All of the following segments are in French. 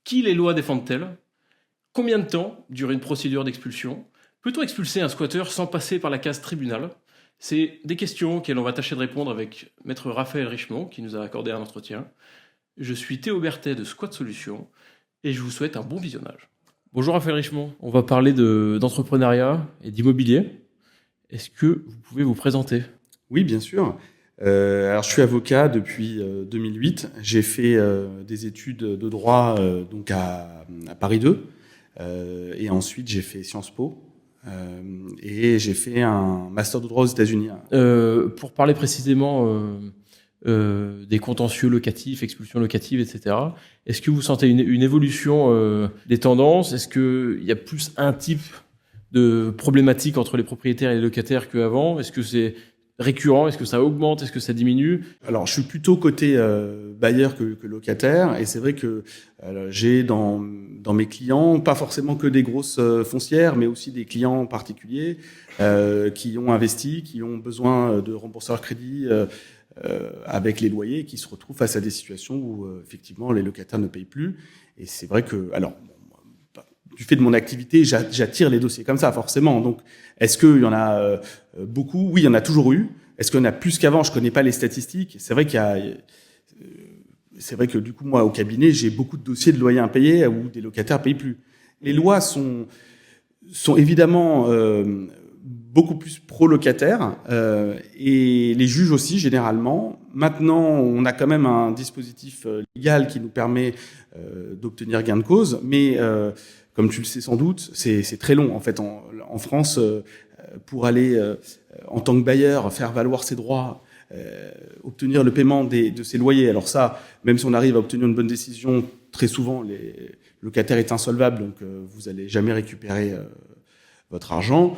Qui les lois défendent-elles? Combien de temps dure une procédure d'expulsion? Peut-on expulser un squatteur sans passer par la case tribunal? C'est des questions auxquelles on va tâcher de répondre avec maître Raphaël Richemont, qui nous a accordé un entretien. Je suis Théo Berthet de Squat Solutions et je vous souhaite un bon visionnage. Bonjour Raphaël Richemont, on va parler d'entrepreneuriat et d'immobilier. Est-ce que vous pouvez vous présenter? Oui, bien sûr. Alors, je suis avocat depuis 2008. J'ai fait des études de droit donc à Paris 2. Et ensuite, j'ai fait Sciences Po. Et j'ai fait un master de droit aux États-Unis. Pour parler précisément des contentieux locatifs, expulsions locatives, etc., est-ce que vous sentez une évolution des tendances? Est-ce qu'il y a plus un type de problématique entre les propriétaires et les locataires qu'avant? Est-ce que c'est récurrent? Est-ce que ça augmente? Est-ce que ça diminue? Alors, je suis plutôt côté bailleur que locataire, et c'est vrai que j'ai dans mes clients pas forcément que des grosses foncières, mais aussi des clients particuliers qui ont investi, qui ont besoin de rembourser leur crédit avec les loyers, qui se retrouvent face à des situations où effectivement les locataires ne payent plus. Et c'est vrai que, alors, du fait de mon activité, j'attire les dossiers comme ça, forcément. Donc, est-ce qu'il y en a beaucoup? Oui, il y en a toujours eu. Est-ce qu'il y en a plus qu'avant? Je connais pas les statistiques. C'est vrai c'est vrai que du coup, moi, au cabinet, j'ai beaucoup de dossiers de loyers impayés où des locataires payent plus. Les lois sont évidemment beaucoup plus pro-locataires et les juges aussi, généralement. Maintenant, on a quand même un dispositif légal qui nous permet d'obtenir gain de cause, mais comme tu le sais sans doute, c'est très long. En fait, en France, pour aller, en tant que bailleur, faire valoir ses droits, obtenir le paiement de ses loyers. Alors ça, même si on arrive à obtenir une bonne décision, très souvent, le locataire est insolvable, donc vous allez jamais récupérer votre argent.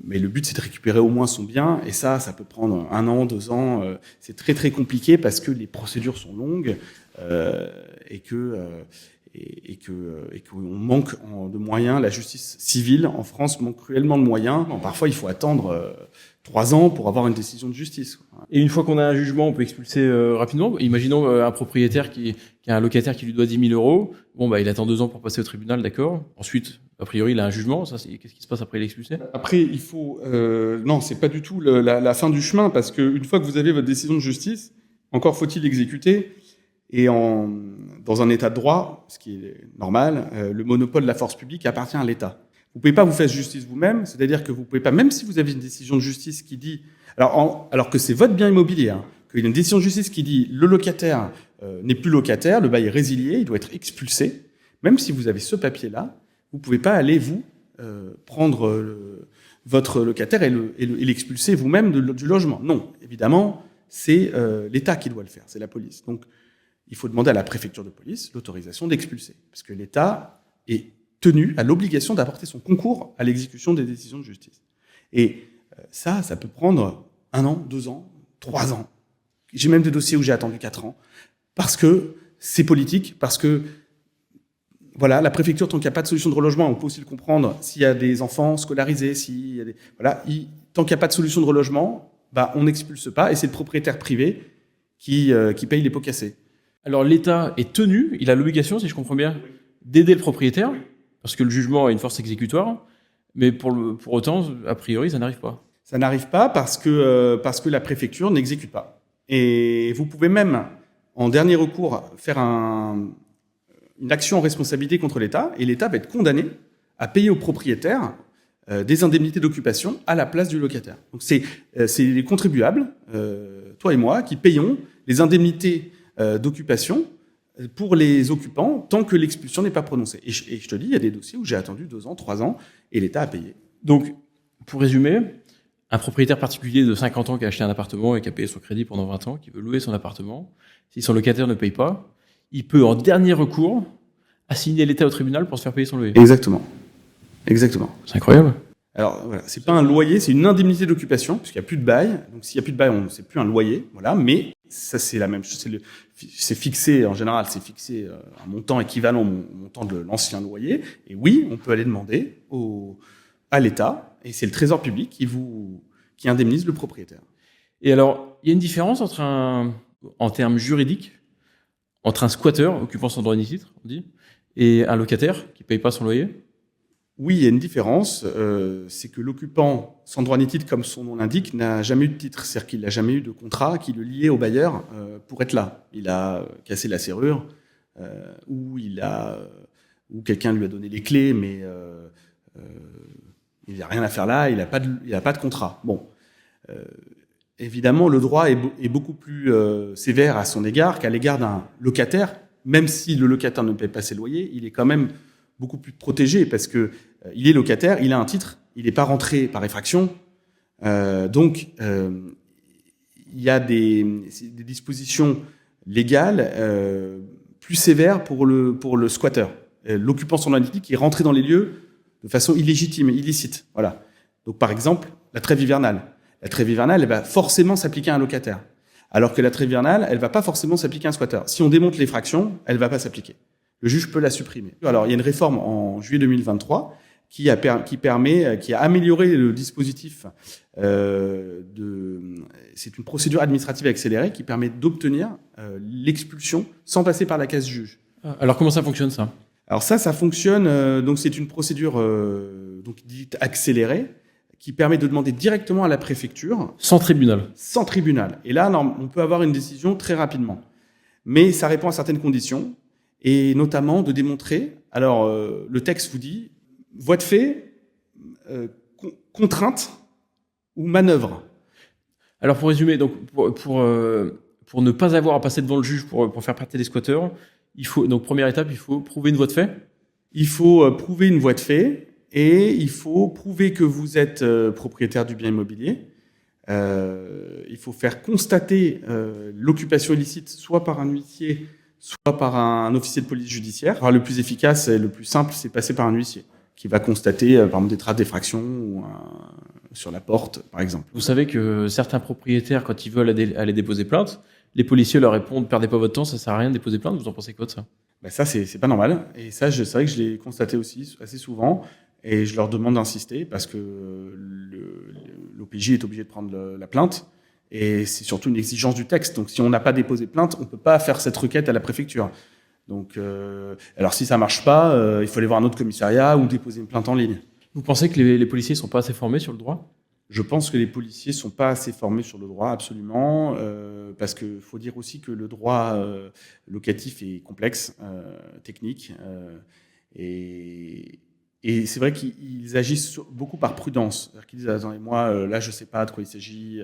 Mais le but, c'est de récupérer au moins son bien. Et ça peut prendre 1 an, 2 ans. C'est très, très compliqué parce que les procédures sont longues et qu'on manque de moyens. La justice civile en France manque cruellement de moyens. Bon, parfois, il faut attendre 3 ans pour avoir une décision de justice. Et une fois qu'on a un jugement, on peut expulser rapidement. Imaginons un propriétaire qui a un locataire qui lui doit 10 000 euros. Bon, bah, il attend 2 ans pour passer au tribunal, d'accord. Ensuite, a priori, il a un jugement. Qu'est-ce qui se passe après l'expulsé? Après, il faut... non, c'est pas du tout la fin du chemin, parce qu'une fois que vous avez votre décision de justice, encore faut-il l'exécuter. Et dans un état de droit, ce qui est normal, le monopole de la force publique appartient à l'État. Vous pouvez pas vous faire justice vous-même, c'est-à-dire que vous pouvez pas, même si vous avez une décision de justice qui dit, alors que c'est votre bien immobilier, hein, qu'il y a une décision de justice qui dit le locataire n'est plus locataire, le bail est résilié, il doit être expulsé. Même si vous avez ce papier-là, vous pouvez pas aller vous prendre votre locataire et l'expulser vous-même du logement. Non, évidemment, c'est l'État qui doit le faire, c'est la police. Donc, il faut demander à la préfecture de police l'autorisation d'expulser, parce que l'État est tenu à l'obligation d'apporter son concours à l'exécution des décisions de justice. Et ça peut prendre 1 an, 2 ans, 3 ans. J'ai même des dossiers où j'ai attendu 4 ans, parce que c'est politique, parce que voilà, la préfecture, tant qu'il n'y a pas de solution de relogement, on peut aussi le comprendre, s'il y a des enfants scolarisés, tant qu'il n'y a pas de solution de relogement, bah, on n'expulse pas, et c'est le propriétaire privé qui paye les pots cassés. Alors l'État est tenu, il a l'obligation, si je comprends bien, d'aider le propriétaire, parce que le jugement a une force exécutoire, mais pour autant, a priori, ça n'arrive pas. Ça n'arrive pas parce que la préfecture n'exécute pas. Et vous pouvez même, en dernier recours, faire une action en responsabilité contre l'État, et l'État va être condamné à payer au propriétaire des indemnités d'occupation à la place du locataire. Donc c'est les contribuables, toi et moi, qui payons les indemnités d'occupation pour les occupants tant que l'expulsion n'est pas prononcée. Et je te dis, il y a des dossiers où j'ai attendu 2 ans, 3 ans, et l'État a payé. Donc, pour résumer, un propriétaire particulier de 50 ans qui a acheté un appartement et qui a payé son crédit pendant 20 ans, qui veut louer son appartement, si son locataire ne paye pas, il peut, en dernier recours, assigner l'État au tribunal pour se faire payer son loyer. Exactement. Exactement. C'est incroyable. Alors, voilà, c'est pas un loyer, c'est une indemnité d'occupation, puisqu'il n'y a plus de bail. Donc, s'il n'y a plus de bail, c'est plus un loyer, voilà. Mais ça, c'est la même chose. C'est fixé, en général, c'est fixé un montant équivalent au montant de l'ancien loyer. Et oui, on peut aller demander à l'État, et c'est le Trésor public qui indemnise le propriétaire. Et alors, il y a une différence en termes juridiques, entre un squatteur, occupant sans droit ni titre, on dit, et un locataire qui paye pas son loyer? Oui, il y a une différence. C'est que l'occupant sans droit ni titre, comme son nom l'indique, n'a jamais eu de titre. C'est-à-dire qu'il n'a jamais eu de contrat qui le liait au bailleur pour être là. Il a cassé la serrure ou quelqu'un lui a donné les clés, mais il n'a rien à faire là. Il n'a pas de contrat. Bon, évidemment, le droit est beaucoup plus sévère à son égard qu'à l'égard d'un locataire. Même si le locataire ne paie pas ses loyers, il est quand même beaucoup plus protégé parce que il est locataire, il a un titre, il n'est pas rentré par effraction. Donc, il y a des dispositions légales plus sévères pour le squatter. L'occupant sans droit ni titre qui est rentré dans les lieux de façon illégitime, illicite. Voilà. Donc, par exemple, la trêve hivernale. La trêve hivernale, elle va forcément s'appliquer à un locataire. Alors que la trêve hivernale, elle va pas forcément s'appliquer à un squatter. Si on démonte l'effraction, elle va pas s'appliquer. Le juge peut la supprimer. Alors, il y a une réforme en juillet 2023 qui a amélioré le dispositif c'est une procédure administrative accélérée qui permet d'obtenir l'expulsion sans passer par la case juge. Alors comment ça fonctionne ça? Alors ça fonctionne. Donc c'est une procédure donc dite accélérée qui permet de demander directement à la préfecture. Sans tribunal. Sans tribunal. Et là, on peut avoir une décision très rapidement. Mais ça répond à certaines conditions, et notamment de démontrer. Alors, le texte vous dit voie de fait, contrainte ou manœuvre. Alors pour résumer, donc pour ne pas avoir à passer devant le juge pour faire partie des squatteurs, donc première étape, il faut prouver une voie de fait. Il faut prouver une voie de fait et il faut prouver que vous êtes propriétaire du bien immobilier. Il faut faire constater l'occupation illicite soit par un huissier, soit par un officier de police judiciaire. Alors, le plus efficace et le plus simple, c'est passer par un huissier qui va constater, par exemple, des traces d'effraction sur la porte, par exemple. Vous savez que certains propriétaires, quand ils veulent aller déposer plainte, les policiers leur répondent « Perdez pas votre temps, ça sert à rien de déposer plainte ». Vous en pensez quoi de ça? Ça, c'est pas normal. Et ça, c'est vrai que je l'ai constaté aussi assez souvent. Et je leur demande d'insister parce que l'OPJ est obligé de prendre la plainte. Et c'est surtout une exigence du texte. Donc, si on n'a pas déposé plainte, on peut pas faire cette requête à la préfecture. Donc, alors si ça marche pas, il faut aller voir un autre commissariat ou déposer une plainte en ligne. Vous pensez que les policiers sont pas assez formés sur le droit? Je pense que les policiers sont pas assez formés sur le droit, absolument, parce que faut dire aussi que le droit locatif est complexe, technique, et c'est vrai qu'ils agissent beaucoup par prudence. C'est-à-dire qu'ils disent attendez, moi là je sais pas de quoi il s'agit.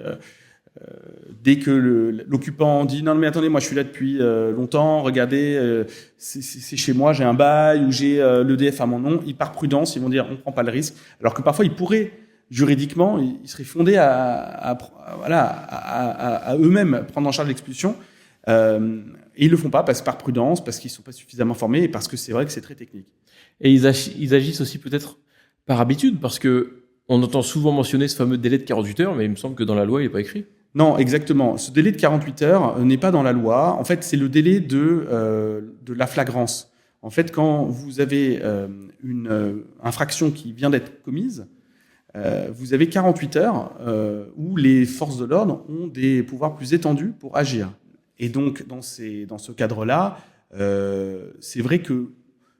Dès que l'occupant dit non mais attendez, moi je suis là depuis longtemps, regardez, c'est chez moi, j'ai un bail ou j'ai l'EDF à mon nom, ils par prudence ils vont dire on prend pas le risque, alors que parfois ils pourraient juridiquement, ils seraient fondés à eux-mêmes prendre en charge l'expulsion, et ils le font pas par prudence, parce qu'ils sont pas suffisamment formés et parce que c'est vrai que c'est très technique. Et ils agissent aussi peut-être par habitude, parce que on entend souvent mentionner ce fameux délai de 48 heures, mais il me semble que dans la loi il n'est pas écrit. Non, exactement. Ce délai de 48 heures n'est pas dans la loi. En fait, c'est le délai de la flagrance. En fait, quand vous avez une infraction qui vient d'être commise, vous avez 48 heures où les forces de l'ordre ont des pouvoirs plus étendus pour agir. Et donc, dans ce cadre-là, c'est vrai qu'il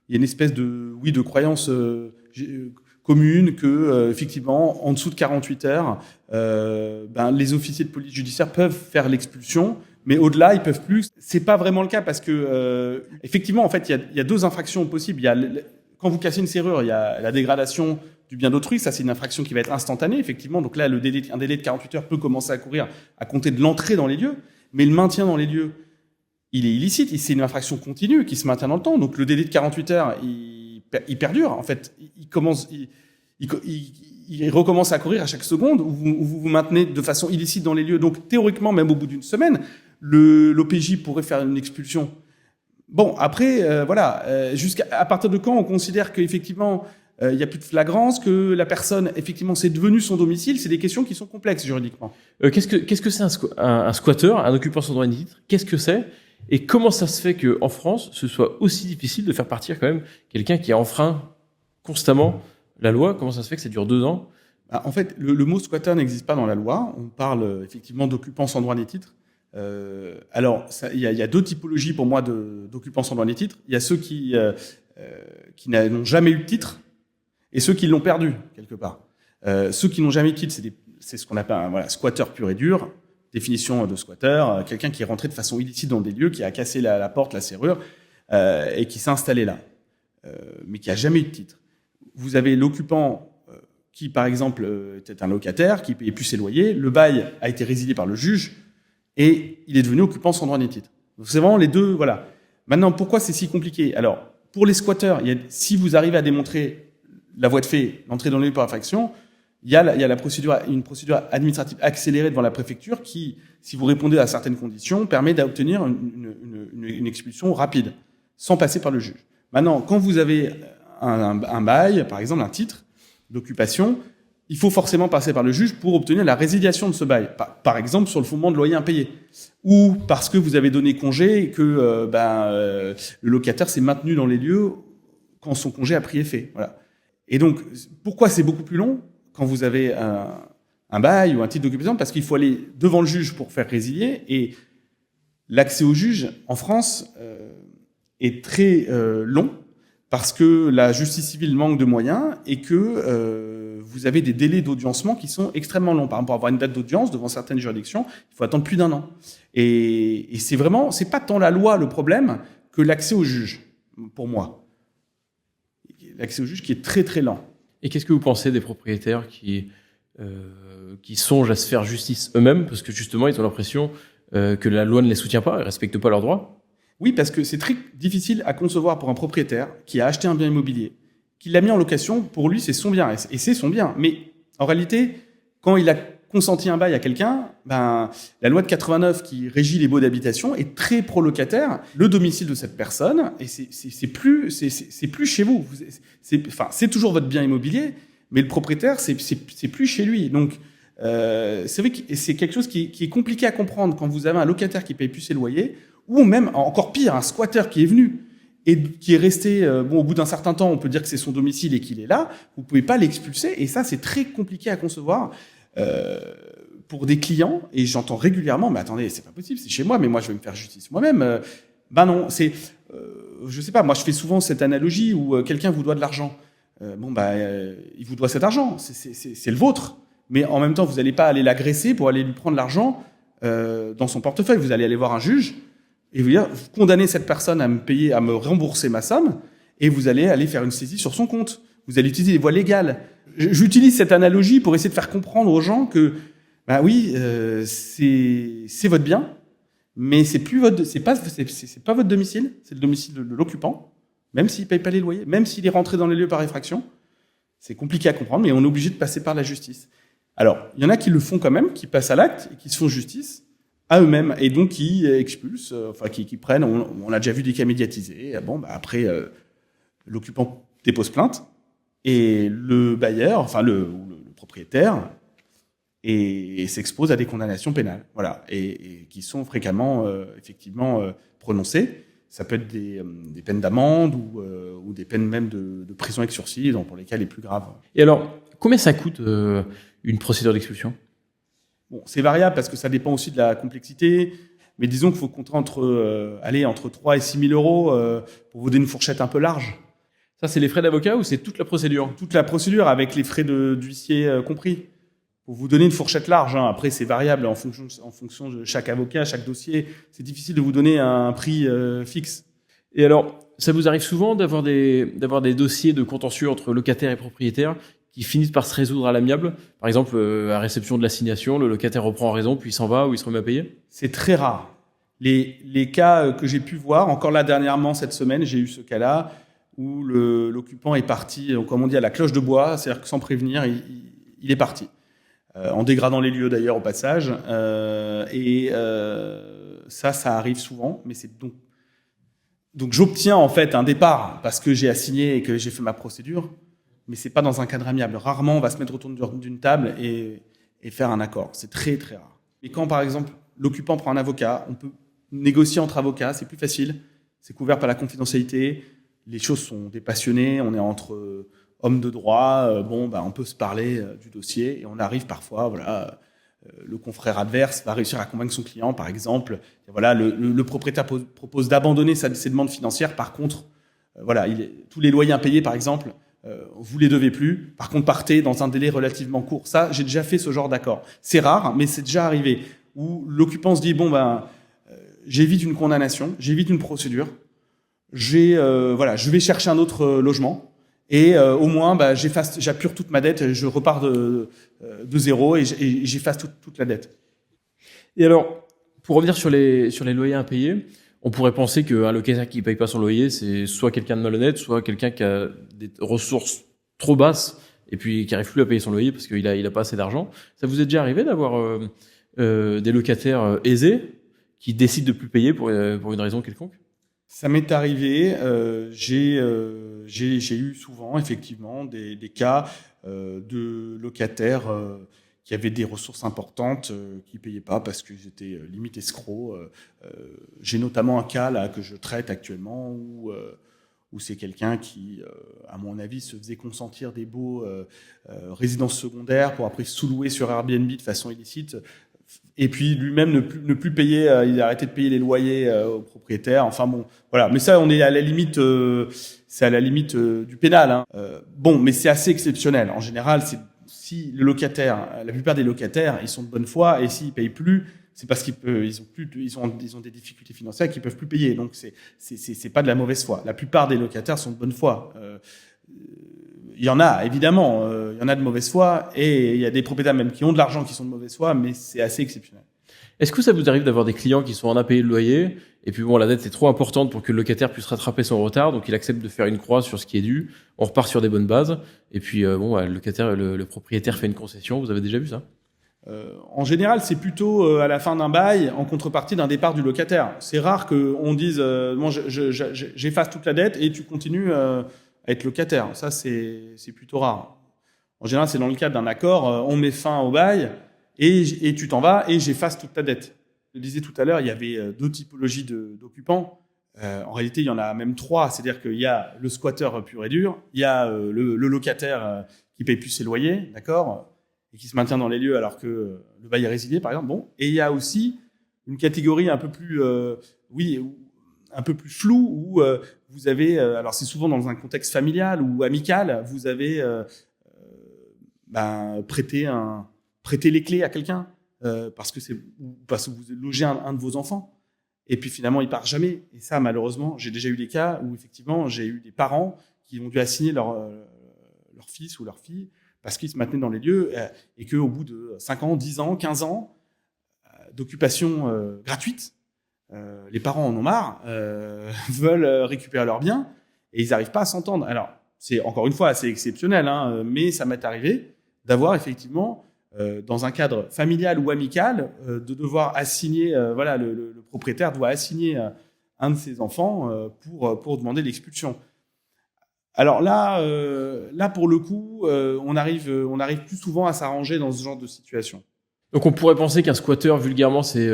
y a une espèce de croyance commune que, effectivement, en dessous de 48 heures, les officiers de police judiciaire peuvent faire l'expulsion, mais au-delà, ils peuvent plus. C'est pas vraiment le cas parce que, effectivement, en fait, il y a deux infractions possibles. Quand vous cassez une serrure, il y a la dégradation du bien d'autrui. Ça, c'est une infraction qui va être instantanée, effectivement. Donc là, un délai de 48 heures peut commencer à courir à compter de l'entrée dans les lieux, mais le maintien dans les lieux, il est illicite. C'est une infraction continue qui se maintient dans le temps. Donc le délai de 48 heures, il perdure. En fait, il recommence à courir à chaque seconde où vous vous maintenez de façon illicite dans les lieux. Donc théoriquement, même au bout d'une semaine, l'OPJ pourrait faire une expulsion. Bon, après, voilà, à partir de quand on considère qu'effectivement il n'y a plus de flagrance, que la personne, effectivement, c'est devenu son domicile, c'est des questions qui sont complexes juridiquement. Qu'est-ce que c'est un squatter, un occupant sans droit ni titre? Qu'est-ce que c'est? Et comment ça se fait qu'en France, ce soit aussi difficile de faire partir quand même quelqu'un qui enfreint constamment la loi? Comment ça se fait que ça dure 2 ans? En fait, le mot squatter n'existe pas dans la loi. On parle effectivement d'occupants sans droit ni titre. Alors, il y a deux typologies pour moi d'occupants sans droit ni titre. Il y a ceux qui qui n'ont jamais eu de titre et ceux qui l'ont perdu quelque part. Ceux qui n'ont jamais eu de titre, c'est ce qu'on appelle un squatter pur et dur. Définition de squatter, quelqu'un qui est rentré de façon illicite dans des lieux, qui a cassé la porte, la serrure, et qui s'est installé là, mais qui a jamais eu de titre. Vous avez l'occupant qui, par exemple, était un locataire, qui payait plus ses loyers, le bail a été résilié par le juge, et il est devenu occupant sans droit ni titre. Donc c'est vraiment les deux, voilà. Maintenant, pourquoi c'est si compliqué ? Alors, pour les squatteurs, si vous arrivez à démontrer la voie de fait, l'entrée dans le lieu par infraction, il y a une procédure administrative accélérée devant la préfecture qui, si vous répondez à certaines conditions, permet d'obtenir une expulsion rapide, sans passer par le juge. Maintenant, quand vous avez un bail, par exemple un titre d'occupation, il faut forcément passer par le juge pour obtenir la résiliation de ce bail. Par exemple, sur le fondement de loyer impayé. Ou parce que vous avez donné congé et que le locataire s'est maintenu dans les lieux quand son congé a pris effet. Voilà. Et donc, pourquoi c'est beaucoup plus long ? Quand vous avez un bail ou un titre d'occupation, parce qu'il faut aller devant le juge pour faire résilier, et l'accès au juge en France est très long, parce que la justice civile manque de moyens et que vous avez des délais d'audiencement qui sont extrêmement longs. Par exemple, pour avoir une date d'audience devant certaines juridictions, il faut attendre plus d'1 an. Et c'est pas tant la loi le problème que l'accès au juge, pour moi. L'accès au juge qui est très très lent. Et qu'est-ce que vous pensez des propriétaires qui songent à se faire justice eux-mêmes, parce que justement, ils ont l'impression que la loi ne les soutient pas, ils ne respectent pas leurs droits ? Oui, parce que c'est très difficile à concevoir pour un propriétaire qui a acheté un bien immobilier, qui l'a mis en location, pour lui, c'est son bien, et c'est son bien. Mais en réalité, quand il a consenti un bail à quelqu'un, la loi de 89 qui régit les baux d'habitation est très pro-locataire. Le domicile de cette personne, et c'est plus chez vous. C'est toujours votre bien immobilier, mais le propriétaire, c'est plus chez lui. Donc, c'est vrai que c'est quelque chose qui est compliqué à comprendre quand vous avez un locataire qui paye plus ses loyers, ou même, encore pire, un squatter qui est venu et qui est resté, au bout d'un certain temps, on peut dire que c'est son domicile et qu'il est là, vous pouvez pas l'expulser, et ça, c'est très compliqué à concevoir pour des clients, et j'entends régulièrement, mais attendez, c'est pas possible, c'est chez moi, mais moi, je vais me faire justice moi-même. Non, je sais pas, moi, je fais souvent cette analogie où quelqu'un vous doit de l'argent. Il vous doit cet argent, c'est le vôtre, mais en même temps, vous n'allez pas aller l'agresser pour aller lui prendre l'argent dans son portefeuille, vous allez aller voir un juge, et vous dire, vous condamnez cette personne à me rembourser ma somme, et vous allez aller faire une saisie sur son compte. Vous allez utiliser les voies légales. J'utilise cette analogie pour essayer de faire comprendre aux gens que, c'est votre bien, mais c'est pas votre domicile, c'est le domicile de l'occupant, même s'il paye pas les loyers, même s'il est rentré dans les lieux par effraction. C'est compliqué à comprendre, mais on est obligé de passer par la justice. Alors, il y en a qui le font quand même, qui passent à l'acte et qui se font justice à eux-mêmes, et donc qui expulsent, qui prennent, on a déjà vu des cas médiatisés, après, l'occupant dépose plainte, et le bailleur, le propriétaire, et s'expose à des condamnations pénales, voilà, et qui sont fréquemment, effectivement, prononcées. Ça peut être des peines d'amende ou des peines même de prison avec sursis, pour les cas les plus graves. Et alors, combien ça coûte une procédure d'expulsion ? Bon, c'est variable parce que ça dépend aussi de la complexité, mais disons qu'il faut compter entre 3 et 6 000 euros pour vous donner une fourchette un peu large. Ça, c'est les frais d'avocat ou c'est toute la procédure ? Toute la procédure, avec les frais d'huissier compris. Pour vous donner une fourchette large, hein. Après, c'est variable en fonction de chaque avocat, chaque dossier. C'est difficile de vous donner un prix fixe. Et alors, ça vous arrive souvent d'avoir des dossiers de contentieux entre locataires et propriétaires qui finissent par se résoudre à l'amiable ? Par exemple, à réception de l'assignation, le locataire reprend raison, puis il s'en va ou il se remet à payer ? C'est très rare. Les cas que j'ai pu voir, encore là dernièrement, cette semaine, j'ai eu ce cas-là où l'occupant est parti, comme on dit, à la cloche de bois, c'est-à-dire que sans prévenir, il est parti. En dégradant les lieux d'ailleurs au passage. Ça arrive souvent, mais c'est donc j'obtiens en fait un départ parce que j'ai assigné et que j'ai fait ma procédure, mais c'est pas dans un cadre amiable. Rarement on va se mettre autour d'une table et faire un accord. C'est très très rare. Et quand par exemple l'occupant prend un avocat, on peut négocier entre avocats, c'est plus facile, c'est couvert par la confidentialité, les choses sont dépassionnées, on est entre hommes de droit, on peut se parler du dossier et on arrive parfois, le confrère adverse va réussir à convaincre son client, par exemple, le propriétaire propose d'abandonner ses demandes financières, par contre, voilà, tous les loyers impayés, par exemple, vous les devez plus. Par contre, partez dans un délai relativement court. Ça, j'ai déjà fait ce genre d'accord. C'est rare, mais c'est déjà arrivé. Où l'occupant se dit, bon, j'évite une condamnation, j'évite une procédure. Je vais chercher un autre logement. Et au moins, j'appure toute ma dette, je repars de zéro et j'efface toute la dette. Et alors, pour revenir sur les loyers impayés, on pourrait penser qu'un locataire qui ne paye pas son loyer, c'est soit quelqu'un de malhonnête, soit quelqu'un qui a des ressources trop basses et puis qui n'arrive plus à payer son loyer parce qu'il a pas assez d'argent. Ça vous est déjà arrivé d'avoir des locataires aisés qui décident de plus payer pour une raison quelconque? Ça m'est arrivé. J'ai eu souvent, effectivement, des cas de locataires qui avaient des ressources importantes, qui payaient pas parce qu'ils étaient limite escrocs. J'ai notamment un cas là que je traite actuellement où c'est quelqu'un qui, à mon avis, se faisait consentir des baux résidences secondaires pour après sous-louer sur Airbnb de façon illicite. Et puis lui-même ne plus payer, il a arrêté de payer les loyers aux propriétaires. Enfin bon, voilà. Mais ça, on est à la limite, c'est à la limite du pénal. Hein. Bon, mais c'est assez exceptionnel. En général, si le locataire, la plupart des locataires, ils sont de bonne foi et s'ils payent plus, c'est parce ils ont des difficultés financières qu'ils peuvent plus payer. Donc c'est pas de la mauvaise foi. La plupart des locataires sont de bonne foi. Il y en a, évidemment, il y en a de mauvaise foi, et il y a des propriétaires même qui ont de l'argent qui sont de mauvaise foi, mais c'est assez exceptionnel. Est-ce que ça vous arrive d'avoir des clients qui sont en impayé de loyer, et puis bon, la dette est trop importante pour que le locataire puisse rattraper son retard, donc il accepte de faire une croix sur ce qui est dû, on repart sur des bonnes bases, et puis le propriétaire fait une concession, vous avez déjà vu ça? En général, c'est plutôt à la fin d'un bail, en contrepartie d'un départ du locataire. C'est rare qu'on dise bon, j'efface toute la dette et tu continues à être locataire. Ça, c'est plutôt rare. En général, c'est dans le cadre d'un accord, on met fin au bail et tu t'en vas et j'efface toute ta dette. Je le disais tout à l'heure, il y avait deux typologies d'occupants. En réalité, il y en a même trois. C'est-à-dire qu'il y a le squatteur pur et dur, il y a le locataire qui paye plus ses loyers, d'accord, et qui se maintient dans les lieux alors que le bail est résilié, par exemple. Bon, et il y a aussi une catégorie un peu plus, un peu plus floue où vous avez, alors c'est souvent dans un contexte familial ou amical, vous avez prêté les clés à quelqu'un parce que vous logez un de vos enfants. Et puis finalement, il part jamais. Et ça, malheureusement, j'ai déjà eu des cas où effectivement, j'ai eu des parents qui ont dû assigner leur fils ou leur fille parce qu'ils se maintenaient dans les lieux et qu'au bout de 5 ans, 10 ans, 15 ans d'occupation gratuite, les parents en ont marre, veulent récupérer leurs biens et ils n'arrivent pas à s'entendre. Alors, c'est encore une fois assez exceptionnel, hein, mais ça m'est arrivé d'avoir effectivement, dans un cadre familial ou amical, de devoir assigner, le propriétaire doit assigner un de ses enfants pour demander l'expulsion. Alors là, pour le coup, on arrive plus souvent à s'arranger dans ce genre de situation. Donc on pourrait penser qu'un squatteur, vulgairement, c'est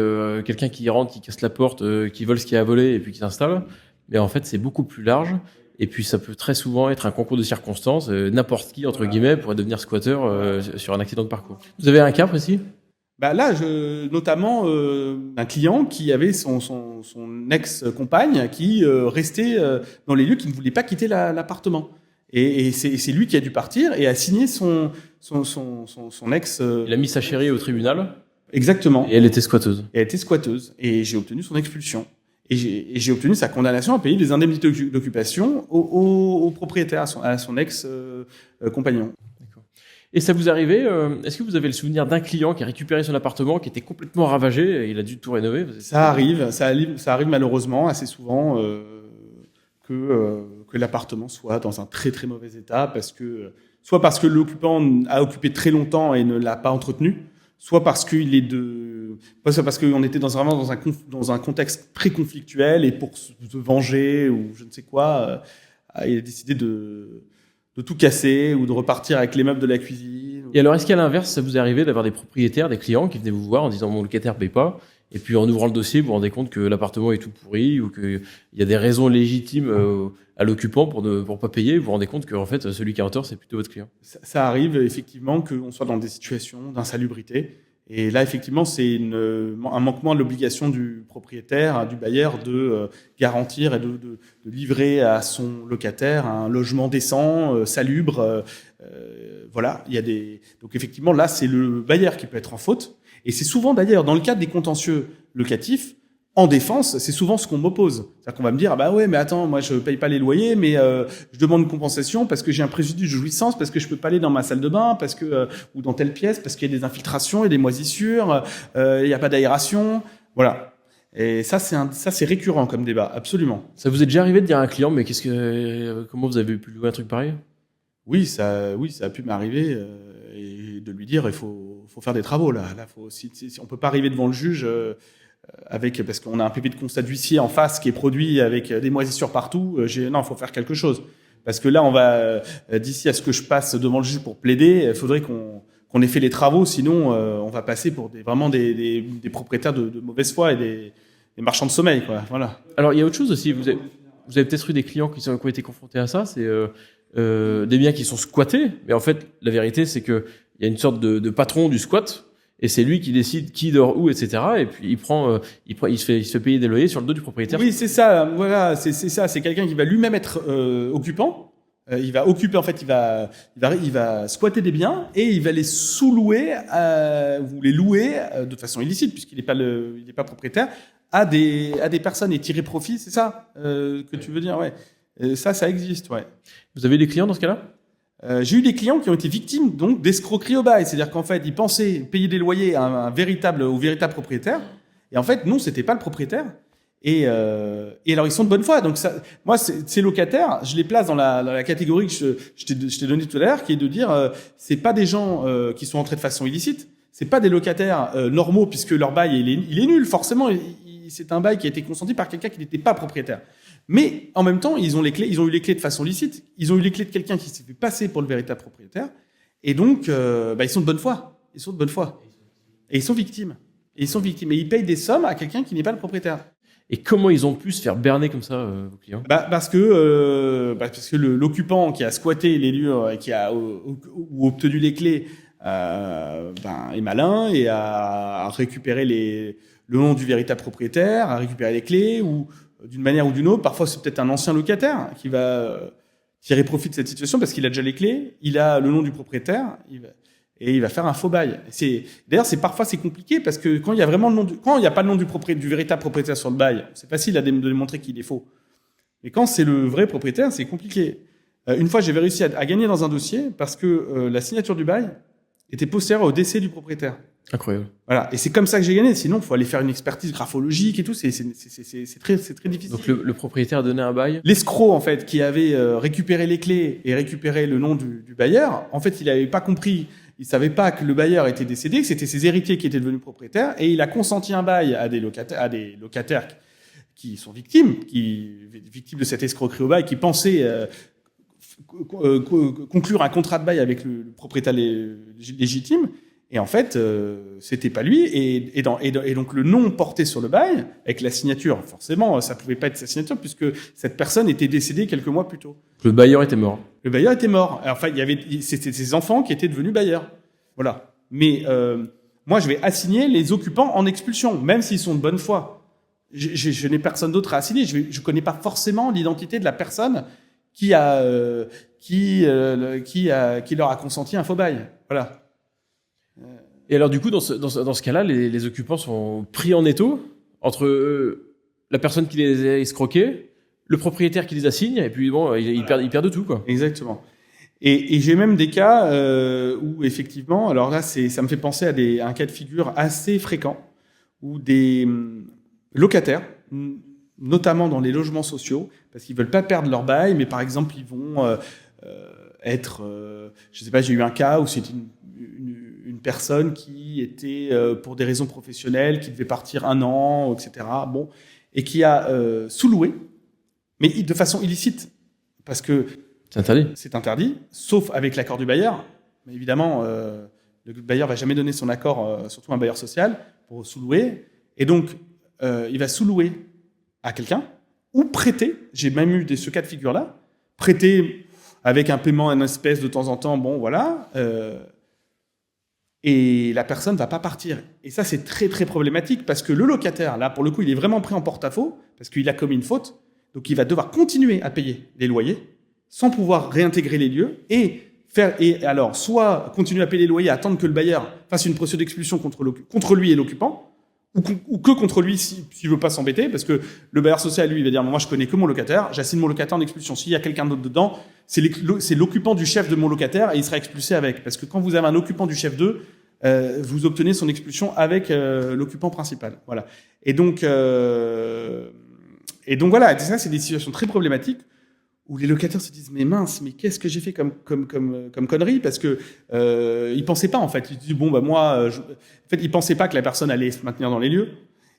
quelqu'un qui rentre, qui casse la porte, qui vole ce qu'il y a à voler et puis qui s'installe. Mais en fait, c'est beaucoup plus large. Et puis ça peut très souvent être un concours de circonstances. N'importe qui, entre guillemets, pourrait devenir squatteur sur un accident de parcours. Vous avez un cas précis ? Là, notamment un client qui avait son ex-compagne qui restait dans les lieux, qui ne voulait pas quitter l'appartement. Et c'est lui qui a dû partir et a signé son ex. Il a mis sa chérie au tribunal. Exactement. Et elle était squatteuse. Elle était squatteuse. Et j'ai obtenu son expulsion. Et j'ai obtenu sa condamnation à payer des indemnités d'occupation au propriétaire, à son ex-compagnon. Et ça vous arrivait, est-ce que vous avez le souvenir d'un client qui a récupéré son appartement, qui était complètement ravagé, et il a dû tout rénover? Ça arrive malheureusement assez souvent que l'appartement soit dans un très très mauvais état, soit parce que l'occupant a occupé très longtemps et ne l'a pas entretenu, soit parce qu'on était dans un contexte très conflictuel et pour se venger ou je ne sais quoi, il a décidé de tout casser ou de repartir avec les meubles de la cuisine. Et alors, est-ce qu'à l'inverse, ça vous est arrivé d'avoir des propriétaires, des clients qui venaient vous voir en disant mon locataire paye pas, et puis en ouvrant le dossier, vous vous rendez compte que l'appartement est tout pourri ou qu'il y a des raisons légitimes à l'occupant pour pas payer, vous vous rendez compte que en fait celui qui a tort c'est plutôt votre client? Ça arrive effectivement qu'on soit dans des situations d'insalubrité Et là, effectivement, c'est un manquement à l'obligation du propriétaire, du bailleur, de garantir et de livrer à son locataire un logement décent, salubre. Voilà, donc effectivement, là, c'est le bailleur qui peut être en faute. Et c'est souvent, d'ailleurs, dans le cadre des contentieux locatifs, en défense, c'est souvent ce qu'on m'oppose. C'est-à-dire qu'on va me dire, ah bah ouais, mais attends, moi je paye pas les loyers, mais je demande une compensation parce que j'ai un préjudice de jouissance, parce que je peux pas aller dans ma salle de bain, parce que ou dans telle pièce, parce qu'il y a des infiltrations, il y a des moisissures, il y a pas d'aération, voilà. Et ça c'est récurrent comme débat, absolument. Ça vous est déjà arrivé de dire à un client, mais comment vous avez pu louer un truc pareil ? Oui, ça a pu m'arriver et de lui dire, il faut faire des travaux là. Là, si on peut pas arriver devant le juge. Parce qu'on a un PV de constat d'huissier en face qui est produit avec des moisissures partout, non, il faut faire quelque chose. Parce que là, on va, d'ici à ce que je passe devant le juge pour plaider, il faudrait qu'on ait fait les travaux, sinon on va passer pour vraiment des propriétaires de mauvaise foi et des marchands de sommeil, quoi. Voilà. Alors, il y a autre chose aussi, vous avez peut-être eu des clients qui ont été confrontés à ça, c'est des biens qui sont squattés, mais en fait, la vérité, c'est qu'il y a une sorte de patron du squat, et c'est lui qui décide qui dort où, etc. Et puis il se fait payer des loyers sur le dos du propriétaire. Oui, c'est ça. Voilà, c'est ça. C'est quelqu'un qui va lui-même être occupant. Il va occuper, en fait, il va squatter des biens et il va les sous-louer ou les louer de façon illicite puisqu'il n'est pas propriétaire à des personnes et tirer profit. C'est ça que tu veux dire, ouais. Ça existe, ouais. Vous avez des clients dans ce cas-là ? J'ai eu des clients qui ont été victimes donc d'escroquerie au bail, c'est-à-dire qu'en fait ils pensaient payer des loyers au véritable propriétaire, et en fait non, c'était pas le propriétaire. Et alors ils sont de bonne foi. Donc ça, moi ces locataires, je les place dans la catégorie que je t'ai donnée tout à l'heure, qui est de dire c'est pas des gens qui sont entrés de façon illicite, c'est pas des locataires normaux puisque leur bail il est nul forcément. C'est un bail qui a été consenti par quelqu'un qui n'était pas propriétaire. Mais en même temps, ils ont eu les clés de façon licite. Ils ont eu les clés de quelqu'un qui s'est fait passer pour le véritable propriétaire. Et donc, ils sont de bonne foi. Et ils sont victimes. Et ils payent des sommes à quelqu'un qui n'est pas le propriétaire. Et comment ils ont pu se faire berner comme ça, vos clients ? Parce que l'occupant qui a squatté les lieux et qui a ou obtenu les clés est malin et a récupéré le nom du véritable propriétaire, a récupéré les clés ou d'une manière ou d'une autre. Parfois, c'est peut-être un ancien locataire qui va tirer profit de cette situation parce qu'il a déjà les clés, il a le nom du propriétaire, et il va faire un faux bail. D'ailleurs, parfois c'est compliqué parce que quand il y a vraiment quand il n'y a pas le nom du véritable propriétaire sur le bail, c'est facile de démontrer qu'il est faux. Mais quand c'est le vrai propriétaire, c'est compliqué. Une fois, j'avais réussi à gagner dans un dossier parce que la signature du bail était postérieure au décès du propriétaire. Incroyable. Voilà. Et c'est comme ça que j'ai gagné. Sinon, il faut aller faire une expertise graphologique et tout. C'est très difficile. Donc, le propriétaire a donné un bail ? L'escroc, en fait, qui avait récupéré les clés et récupéré le nom du bailleur, en fait, il n'avait pas compris. Il savait pas que le bailleur était décédé, que c'était ses héritiers qui étaient devenus propriétaires, et il a consenti un bail à des locataires qui sont victimes de cette escroquerie au bail, qui pensaient conclure un contrat de bail avec le propriétaire légitime. Et en fait, c'était pas lui. Et donc le nom porté sur le bail, avec la signature, forcément, ça pouvait pas être sa signature puisque cette personne était décédée quelques mois plus tôt. Le bailleur était mort. Le bailleur était mort. Enfin, c'était ses enfants qui étaient devenus bailleurs. Voilà. Mais moi, je vais assigner les occupants en expulsion, même s'ils sont de bonne foi. Je n'ai personne d'autre à assigner. Je connais pas forcément l'identité de la personne qui leur a consenti un faux bail. Voilà. Et alors, du coup, dans ce cas-là, les occupants sont pris en étau entre la personne qui les a escroqués, le propriétaire qui les assigne, et puis bon, ils perdent tout, quoi. Exactement. Et j'ai même des cas où, effectivement, alors là, ça me fait penser à un cas de figure assez fréquent, où des locataires, notamment dans les logements sociaux, parce qu'ils veulent pas perdre leur bail, mais par exemple, ils vont je sais pas, j'ai eu un cas où c'était une personne qui était, pour des raisons professionnelles, qui devait partir 1 an, etc. Bon, et qui a sous-loué, mais de façon illicite, parce que c'est interdit, sauf avec l'accord du bailleur. Mais évidemment, le bailleur va jamais donner son accord, surtout un bailleur social, pour sous-louer. Et donc, il va sous-louer à quelqu'un ou prêter. J'ai même eu ce cas de figure-là, prêter avec un paiement en espèces de temps en temps. Bon, voilà. et la personne va pas partir. Et ça, c'est très, très problématique parce que le locataire, là, pour le coup, il est vraiment pris en porte-à-faux parce qu'il a commis une faute. Donc, il va devoir continuer à payer les loyers sans pouvoir réintégrer les lieux et alors, soit continuer à payer les loyers, attendre que le bailleur fasse une procédure d'expulsion contre lui et l'occupant, ou que contre lui s'il veut pas s'embêter, parce que le bailleur social, lui, il va dire, moi, je connais que mon locataire, j'assigne mon locataire en expulsion. S'il y a quelqu'un d'autre dedans, c'est l'occupant du chef de mon locataire et il sera expulsé avec. Parce que quand vous avez un occupant du chef 2, vous obtenez son expulsion avec l'occupant principal. Voilà. Et donc voilà, et ça, c'est des situations très problématiques où les locataires se disent mais mince, mais qu'est-ce que j'ai fait comme connerie, parce que ils pensaient pas en fait. Ils disent bon bah moi, en fait ils pensaient pas que la personne allait se maintenir dans les lieux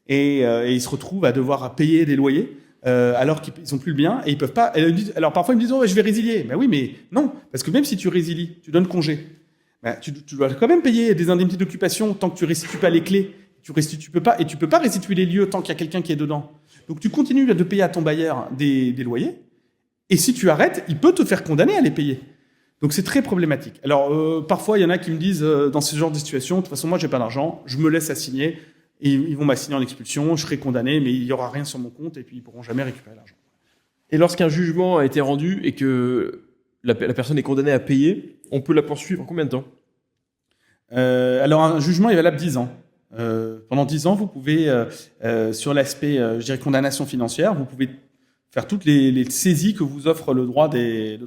et ils se retrouvent à devoir payer des loyers alors qu'ils ont plus le bien et ils peuvent pas. Alors parfois ils me disent oh, je vais résilier. Ben oui mais non, parce que même si tu résilies, tu donnes congé, ben, tu dois quand même payer des indemnités d'occupation tant que tu restitues pas les clés. Tu peux pas restituer les lieux tant qu'il y a quelqu'un qui est dedans. Donc tu continues de payer à ton bailleur des loyers. Et si tu arrêtes, il peut te faire condamner à les payer. Donc c'est très problématique. Alors parfois, il y en a qui me disent dans ce genre de situation, de toute façon, moi, j'ai pas d'argent, je me laisse assigner, et ils vont m'assigner en expulsion, je serai condamné, mais il y aura rien sur mon compte, et puis ils pourront jamais récupérer l'argent. Et lorsqu'un jugement a été rendu et que la personne est condamnée à payer, on peut la poursuivre en combien de temps ? Alors un jugement est valable 10 ans. Pendant 10 ans, vous pouvez, sur l'aspect, je dirais, condamnation financière, vous pouvez faire toutes les saisies que vous offre le droit des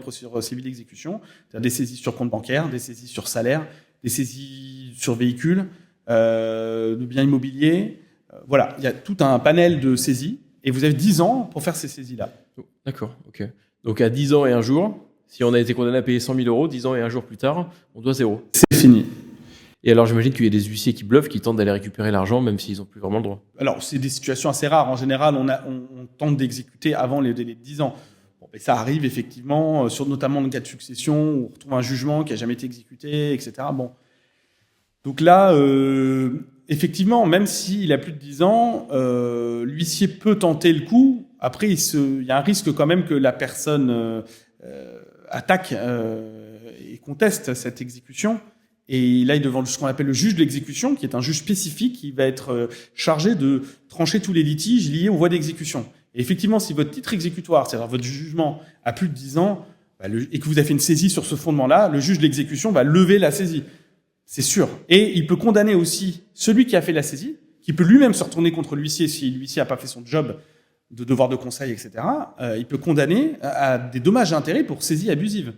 procédures civiles d'exécution, c'est-à-dire des saisies sur compte bancaire, des saisies sur salaire, des saisies sur véhicules, de biens immobiliers. Voilà, il y a tout un panel de saisies et vous avez 10 ans pour faire ces saisies-là. D'accord, ok. Donc à 10 ans et un jour, si on a été condamné à payer 100 000 euros, 10 ans et un jour plus tard, on doit 0. C'est fini. Et alors, j'imagine qu'il y a des huissiers qui bluffent, qui tentent d'aller récupérer l'argent, même s'ils n'ont plus vraiment le droit. Alors, c'est des situations assez rares. En général, on tente d'exécuter avant les délais de 10 ans. Bon, mais ça arrive effectivement, notamment dans le cas de succession, où on retrouve un jugement qui n'a jamais été exécuté, etc. Bon. Donc là, effectivement, même s'il a plus de 10 ans, l'huissier peut tenter le coup. Après, il y a un risque quand même que la personne attaque et conteste cette exécution. Et il aille devant ce qu'on appelle le juge de l'exécution, qui est un juge spécifique qui va être chargé de trancher tous les litiges liés aux voies d'exécution. Et effectivement, si votre titre exécutoire, c'est-à-dire votre jugement, a plus de 10 ans, et que vous avez fait une saisie sur ce fondement-là, le juge de l'exécution va lever la saisie. C'est sûr. Et il peut condamner aussi celui qui a fait la saisie, qui peut lui-même se retourner contre l'huissier si l'huissier n'a pas fait son job de devoir de conseil, etc. Il peut condamner à des dommages et intérêts pour saisie abusive,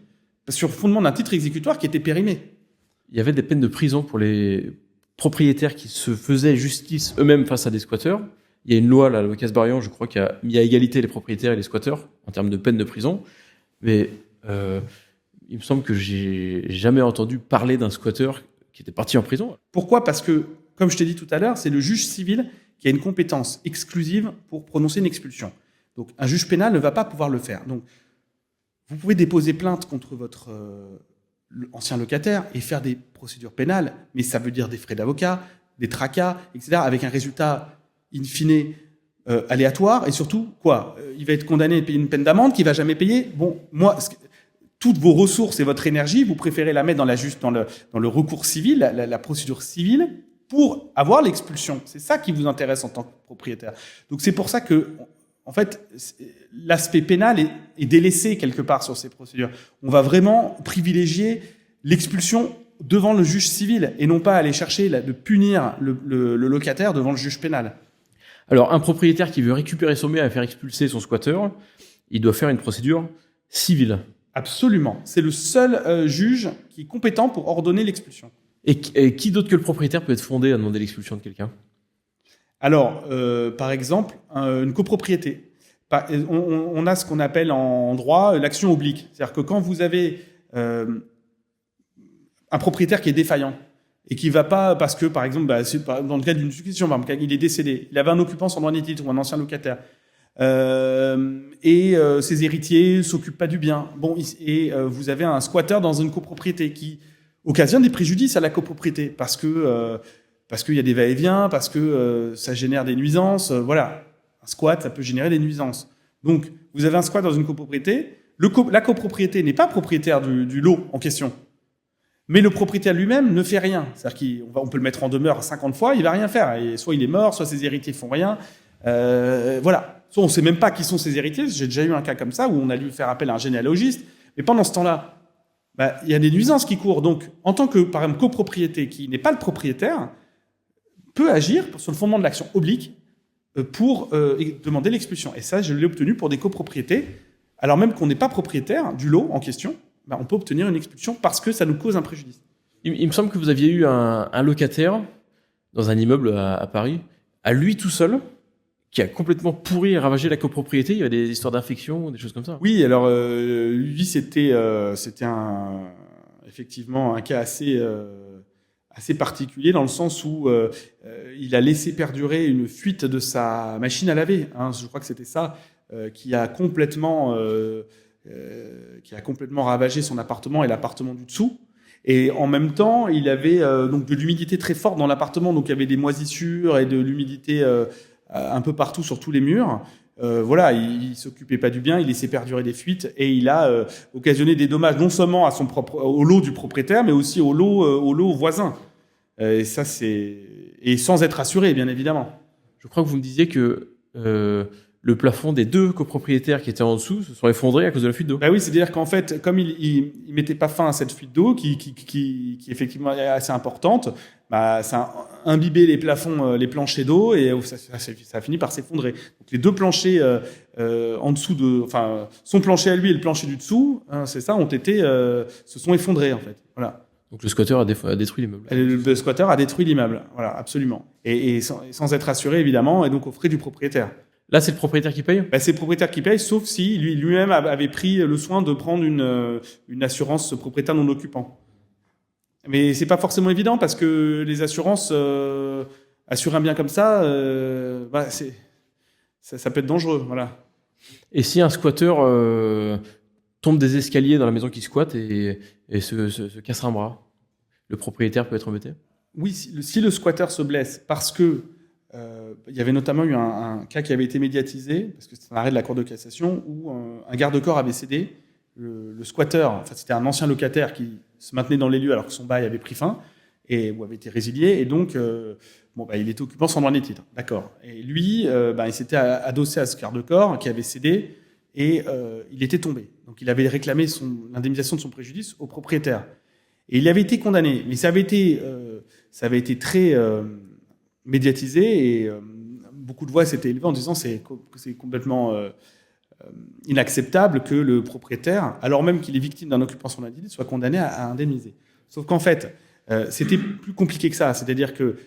sur le fondement d'un titre exécutoire qui était périmé. Il y avait des peines de prison pour les propriétaires qui se faisaient justice eux-mêmes face à des squatteurs. Il y a une loi, la loi Casbarian, je crois, qui a mis à égalité les propriétaires et les squatteurs en termes de peine de prison. Mais il me semble que j'ai jamais entendu parler d'un squatteur qui était parti en prison. Pourquoi ? Parce que, comme je t'ai dit tout à l'heure, c'est le juge civil qui a une compétence exclusive pour prononcer une expulsion. Donc, un juge pénal ne va pas pouvoir le faire. Donc, vous pouvez déposer plainte contre votre ancien locataire et faire des procédures pénales, mais ça veut dire des frais d'avocat, des tracas, etc., avec un résultat in fine aléatoire, et surtout, il va être condamné à payer une peine d'amende qu'il va jamais payer. Bon, moi, toutes vos ressources et votre énergie, vous préférez la mettre dans le recours civil, la procédure civile, pour avoir l'expulsion. C'est ça qui vous intéresse en tant que propriétaire. Donc c'est pour ça que, en fait, l'aspect pénal est délaissé quelque part sur ces procédures. On va vraiment privilégier l'expulsion devant le juge civil et non pas aller chercher de punir le locataire devant le juge pénal. Alors, un propriétaire qui veut récupérer son bien et faire expulser son squatteur, il doit faire une procédure civile. Absolument. C'est le seul juge qui est compétent pour ordonner l'expulsion. Et qui d'autre que le propriétaire peut être fondé à demander l'expulsion de quelqu'un ? Alors, par exemple, une copropriété. On a ce qu'on appelle en droit l'action oblique. C'est-à-dire que quand vous avez un propriétaire qui est défaillant et qui va pas, parce que, par exemple, dans le cas d'une succession, par exemple, il est décédé, il avait un occupant sans droit ni titre ou un ancien locataire, et ses héritiers s'occupent pas du bien. Bon, vous avez un squatteur dans une copropriété qui occasionne des préjudices à la copropriété parce qu'il y a des va-et-vient, parce que ça génère des nuisances. Voilà, un squat, ça peut générer des nuisances. Donc, vous avez un squat dans une copropriété. La copropriété n'est pas propriétaire du lot en question. Mais le propriétaire lui-même ne fait rien. C'est-à-dire qu'on peut le mettre en demeure 50 fois, il va rien faire. Et soit il est mort, soit ses héritiers font rien. Voilà. Soit on sait même pas qui sont ses héritiers. J'ai déjà eu un cas comme ça où on a dû faire appel à un généalogiste. Mais pendant ce temps-là, il y a des nuisances qui courent. Donc, en tant que, par exemple, copropriété qui n'est pas le propriétaire, peut agir sur le fondement de l'action oblique pour demander l'expulsion. Et ça, je l'ai obtenu pour des copropriétés. Alors même qu'on n'est pas propriétaire du lot en question, on peut obtenir une expulsion parce que ça nous cause un préjudice. Il me semble que vous aviez eu un locataire dans un immeuble à Paris, à lui tout seul, qui a complètement pourri et ravagé la copropriété. Il y avait des histoires d'infection, des choses comme ça. Oui, alors lui, c'était effectivement un cas assez particulier dans le sens où il a laissé perdurer une fuite de sa machine à laver. Je crois que c'était ça qui a complètement ravagé son appartement et l'appartement du dessous. Et en même temps, il avait donc de l'humidité très forte dans l'appartement, donc il y avait des moisissures et de l'humidité un peu partout sur tous les murs. Voilà, il s'occupait pas du bien, il laissait perdurer des fuites et il a occasionné des dommages non seulement au lot du propriétaire, mais aussi au lot voisin. Et ça, et sans être assuré, bien évidemment. Je crois que vous me disiez que le plafond des 2 copropriétaires qui étaient en dessous se sont effondrés à cause de la fuite d'eau. Oui, c'est-à-dire qu'en fait, comme il mettait pas fin à cette fuite d'eau, qui effectivement est assez importante, ça a imbibé les plafonds, les planchers d'eau, et ça a fini par s'effondrer. Donc les 2 planchers en dessous son plancher à lui et le plancher du dessous, c'est ça, se sont effondrés en fait. Voilà. Donc le squatter a détruit l'immeuble. Le squatter a détruit l'immeuble, voilà, absolument. Et sans être assuré évidemment, et donc aux frais du propriétaire. Là, c'est le propriétaire qui paye ? C'est le propriétaire qui paye, sauf si lui-même avait pris le soin de prendre une assurance propriétaire non occupant. Mais c'est pas forcément évident parce que les assurances assurer un bien comme ça, ça peut être dangereux, voilà. Et si un squatteur tombe des escaliers dans la maison qu'il squatte et se casse un bras, le propriétaire peut être embêté ? Oui, si le squatteur se blesse parce que il y avait notamment eu un cas qui avait été médiatisé, parce que c'était un arrêt de la Cour de cassation, où un garde-corps avait cédé. Le squatteur, c'était un ancien locataire qui se maintenait dans les lieux alors que son bail avait pris fin, ou avait été résilié, et donc il était occupant sans droit ni titre. D'accord. Et lui, il s'était adossé à ce garde-corps qui avait cédé, et il était tombé. Donc il avait réclamé l'indemnisation de son préjudice au propriétaire. Et il avait été condamné, mais ça avait été très médiatisé, et beaucoup de voix s'étaient élevées en disant c'est complètement inacceptable que le propriétaire, alors même qu'il est victime d'un occupation illicite, soit condamné à indemniser. Sauf qu'en fait, c'était plus compliqué que ça. C'est-à-dire que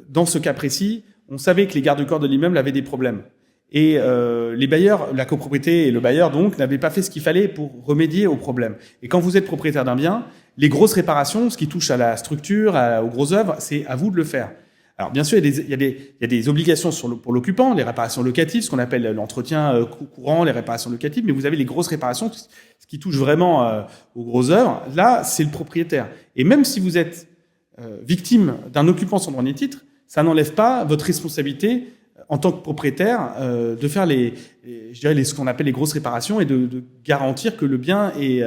dans ce cas précis, on savait que les garde-corps de l'immeuble avaient des problèmes. Et les bailleurs, la copropriété et le bailleur, donc, n'avaient pas fait ce qu'il fallait pour remédier aux problèmes. Et quand vous êtes propriétaire d'un bien, les grosses réparations, ce qui touche à la structure, aux grosses œuvres, c'est à vous de le faire. Alors, bien sûr, il y a des obligations pour l'occupant, les réparations locatives, ce qu'on appelle l'entretien courant, les réparations locatives, mais vous avez les grosses réparations, ce qui touche vraiment aux grosses œuvres. Là, c'est le propriétaire. Et même si vous êtes victime d'un occupant sans droit ni titre, ça n'enlève pas votre responsabilité en tant que propriétaire de faire ce qu'on appelle les grosses réparations et de garantir que le bien est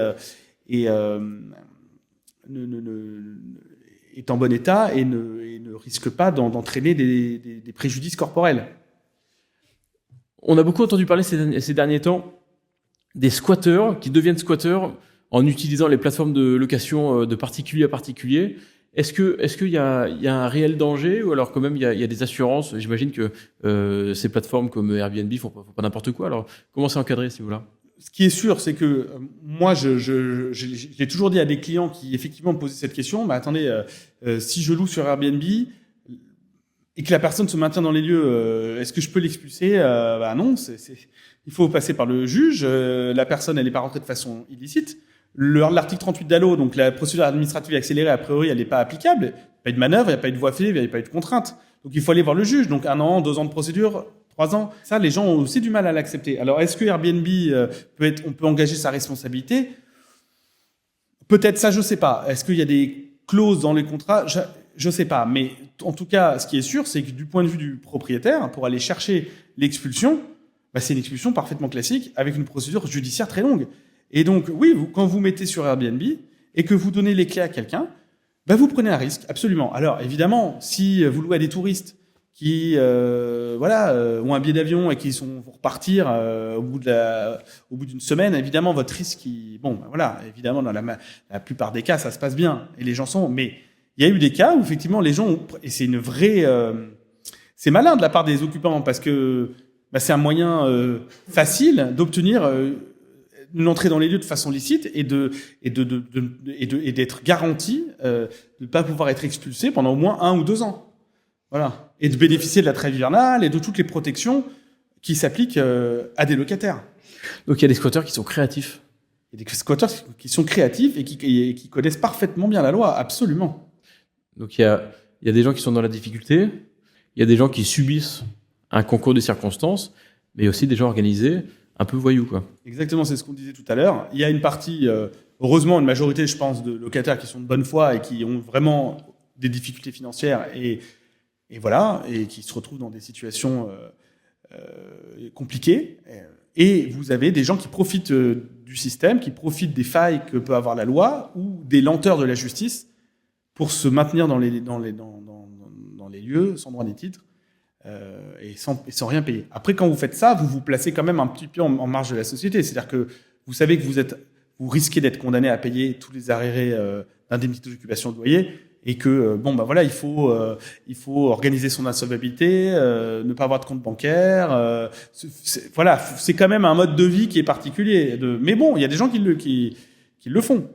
en bon état et ne risque pas d'entraîner des préjudices corporels. On a beaucoup entendu parler ces derniers temps des squatteurs qui deviennent squatteurs en utilisant les plateformes de location de particulier à particulier. Est-ce qu'il y a un réel danger, ou alors quand même il y a des assurances? J'imagine que ces plateformes comme Airbnb font pas n'importe quoi. Alors comment c'est encadré ce niveau-là? Ce qui est sûr, c'est que moi, j'ai toujours dit à des clients qui effectivement me posaient cette question, attendez, si je loue sur Airbnb et que la personne se maintient dans les lieux, est-ce que je peux l'expulser? Non, il faut passer par le juge. La personne, elle n'est pas rentrée de façon illicite. L'article 38 d'ALO, donc la procédure administrative accélérée, a priori, elle n'est pas applicable. Il n'y a pas eu de manœuvre, il n'y a pas eu de voie fait, il n'y a pas eu de contrainte. Donc il faut aller voir le juge. Donc 1 an, 2 ans de procédure, 3 ans. Ça, les gens ont aussi du mal à l'accepter. Alors est-ce que Airbnb on peut engager sa responsabilité? Peut-être, ça, je sais pas. Est-ce qu'il y a des clauses dans les contrats? Je sais pas. Mais en tout cas, ce qui est sûr, c'est que du point de vue du propriétaire, pour aller chercher l'expulsion, c'est une expulsion parfaitement classique avec une procédure judiciaire très longue. Et donc, oui, quand vous mettez sur Airbnb, et que vous donnez les clés à quelqu'un, vous prenez un risque, absolument. Alors évidemment, si vous louez à des touristes qui ont un billet d'avion et qui vont repartir au bout d'une semaine, évidemment votre risque, évidemment dans la plupart des cas ça se passe bien et les gens mais il y a eu des cas où effectivement les gens et c'est une vraie c'est malin de la part des occupants parce que c'est un moyen facile d'obtenir une entrée dans les lieux de façon licite et d'être garanti de ne pas pouvoir être expulsé pendant au moins 1 ou 2 ans. Voilà. Et de bénéficier de la trêve hivernale et de toutes les protections qui s'appliquent à des locataires. Donc il y a des squatteurs qui sont créatifs. Il y a des squatteurs qui sont créatifs et qui connaissent parfaitement bien la loi, absolument. Donc il y a des gens qui sont dans la difficulté, il y a des gens qui subissent un concours de circonstances, mais il y a aussi des gens organisés, un peu voyous, quoi. Exactement, c'est ce qu'on disait tout à l'heure. Il y a une partie, heureusement, une majorité, je pense, de locataires qui sont de bonne foi et qui ont vraiment des difficultés financières et qui se retrouvent dans des situations compliquées. Et vous avez des gens qui profitent du système, qui profitent des failles que peut avoir la loi ou des lenteurs de la justice pour se maintenir dans les lieux sans droit ni titre et sans rien payer. Après, quand vous faites ça, vous vous placez quand même un petit peu en marge de la société. C'est-à-dire que vous savez que vous risquez d'être condamné à payer tous les arriérés d'indemnité d'occupation de loyer et que il faut organiser son insolvabilité, ne pas avoir de compte bancaire. C'est quand même un mode de vie qui est particulier. Mais bon, il y a des gens qui le font.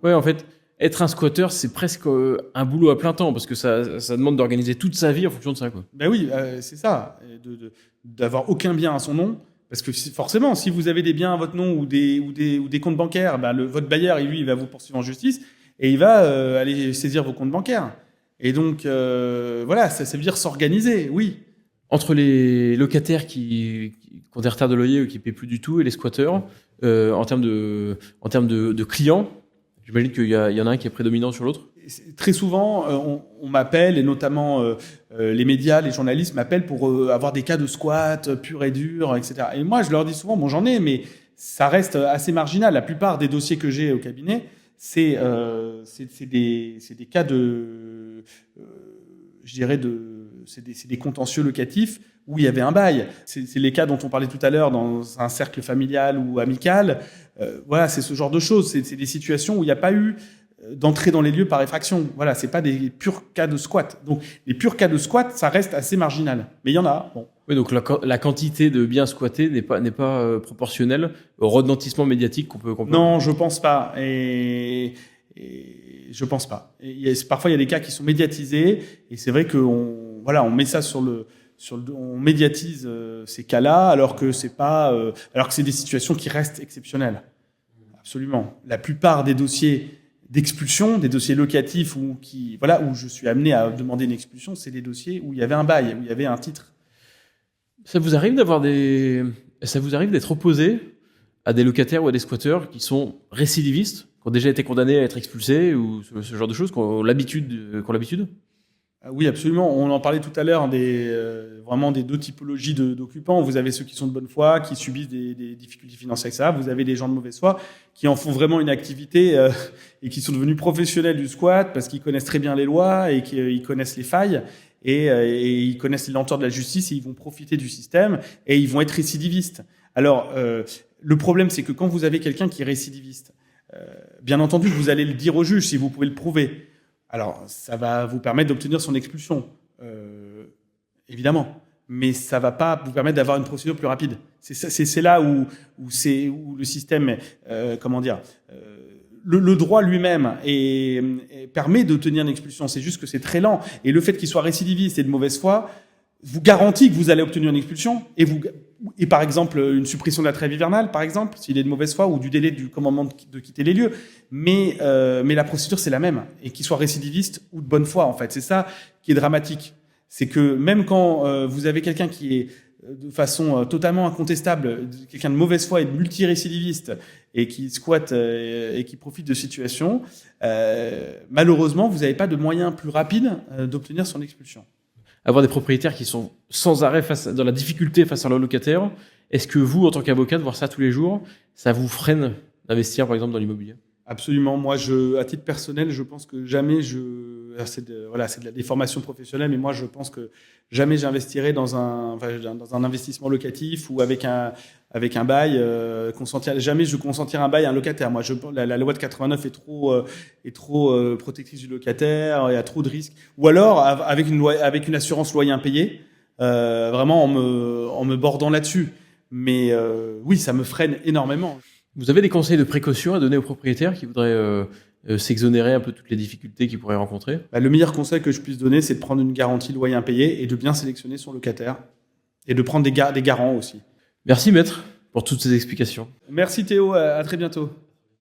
Ouais, en fait, être un squatteur, c'est presque un boulot à plein temps parce que ça demande d'organiser toute sa vie en fonction de ça, quoi. Ben oui, c'est ça, d'avoir aucun bien à son nom. Parce que forcément, si vous avez des biens à votre nom ou des comptes bancaires, votre bailleur, lui, il va vous poursuivre en justice et il va aller saisir vos comptes bancaires. Et donc, ça veut dire s'organiser, oui. Entre les locataires qui ont des retards de loyer ou qui ne paient plus du tout et les squatteurs, en termes de clients, j'imagine qu'il y en a un qui est prédominant sur l'autre. Très souvent, on m'appelle, et notamment les médias, les journalistes m'appellent pour avoir des cas de squat pur et dur, etc. Et moi, je leur dis souvent, j'en ai, mais ça reste assez marginal. La plupart des dossiers que j'ai au cabinet, c'est des cas c'est des contentieux locatifs où il y avait un bail. C'est les cas dont on parlait tout à l'heure dans un cercle familial ou amical. C'est ce genre de choses. C'est des situations où il n'y a pas eu d'entrée dans les lieux par effraction. Voilà, c'est pas des purs cas de squat. Donc, les purs cas de squat, ça reste assez marginal. Mais il y en a. Bon. Oui, donc la quantité de biens squattés n'est pas proportionnelle au retentissement médiatique qu'on peut. Non, je pense pas. Et je pense pas. Parfois, il y a des cas qui sont médiatisés, et c'est vrai qu'on met ça on médiatise ces cas-là, alors que c'est des situations qui restent exceptionnelles. Absolument. La plupart des dossiers d'expulsion, des dossiers locatifs où je suis amené à demander une expulsion, c'est des dossiers où il y avait un bail, où il y avait un titre. Ça vous arrive d'être opposé à des locataires ou à des squatteurs qui sont récidivistes, qui ont déjà été condamnés à être expulsés ou ce genre de choses, qui ont l'habitude? Oui, absolument. On en parlait tout à l'heure vraiment des 2 typologies d'occupants. Vous avez ceux qui sont de bonne foi, qui subissent des difficultés financières, etc. Vous avez des gens de mauvaise foi qui en font vraiment une activité et qui sont devenus professionnels du squat parce qu'ils connaissent très bien les lois et qu'ils connaissent les failles et ils connaissent les lenteurs de la justice et ils vont profiter du système et ils vont être récidivistes. Alors, le problème, c'est que quand vous avez quelqu'un qui est récidiviste, bien entendu, vous allez le dire au juge si vous pouvez le prouver. Alors, ça va vous permettre d'obtenir son expulsion, évidemment, mais ça va pas vous permettre d'avoir une procédure plus rapide. C'est là où le système, le droit lui-même permet d'obtenir une expulsion. C'est juste que c'est très lent. Et le fait qu'il soit récidiviste et de mauvaise foi vous garantit que vous allez obtenir une expulsion et par exemple une suppression de la trêve hivernale, par exemple, s'il est de mauvaise foi, ou du délai du commandement de quitter les lieux. Mais la procédure, c'est la même. Et qu'il soit récidiviste ou de bonne foi, en fait. C'est ça qui est dramatique. C'est que même quand vous avez quelqu'un qui est de façon totalement incontestable, quelqu'un de mauvaise foi et de multirécidiviste, et qui squatte et qui profite de situations, malheureusement, vous n'avez pas de moyen plus rapide d'obtenir son expulsion. Avoir des propriétaires qui sont sans arrêt dans la difficulté face à leurs locataires, est-ce que vous, en tant qu'avocat, de voir ça tous les jours, ça vous freine d'investir, par exemple, dans l'immobilier? Absolument. Moi, à titre personnel, je pense que jamais c'est de la déformation professionnelle, mais moi, je pense que jamais j'investirai dans un investissement locatif ou avec un bail, jamais je consentirai un bail à un locataire. Moi, la loi de 89 est trop protectrice du locataire, il y a trop de risques. Ou alors, avec une assurance loyer impayé, vraiment en me bordant là-dessus. Mais oui, ça me freine énormément. Vous avez des conseils de précaution à donner aux propriétaires qui voudraient s'exonérer un peu de toutes les difficultés qu'ils pourraient rencontrer? Le meilleur conseil que je puisse donner, c'est de prendre une garantie loyer impayé et de bien sélectionner son locataire et de prendre des garants aussi. Merci maître pour toutes ces explications. Merci Théo, à très bientôt.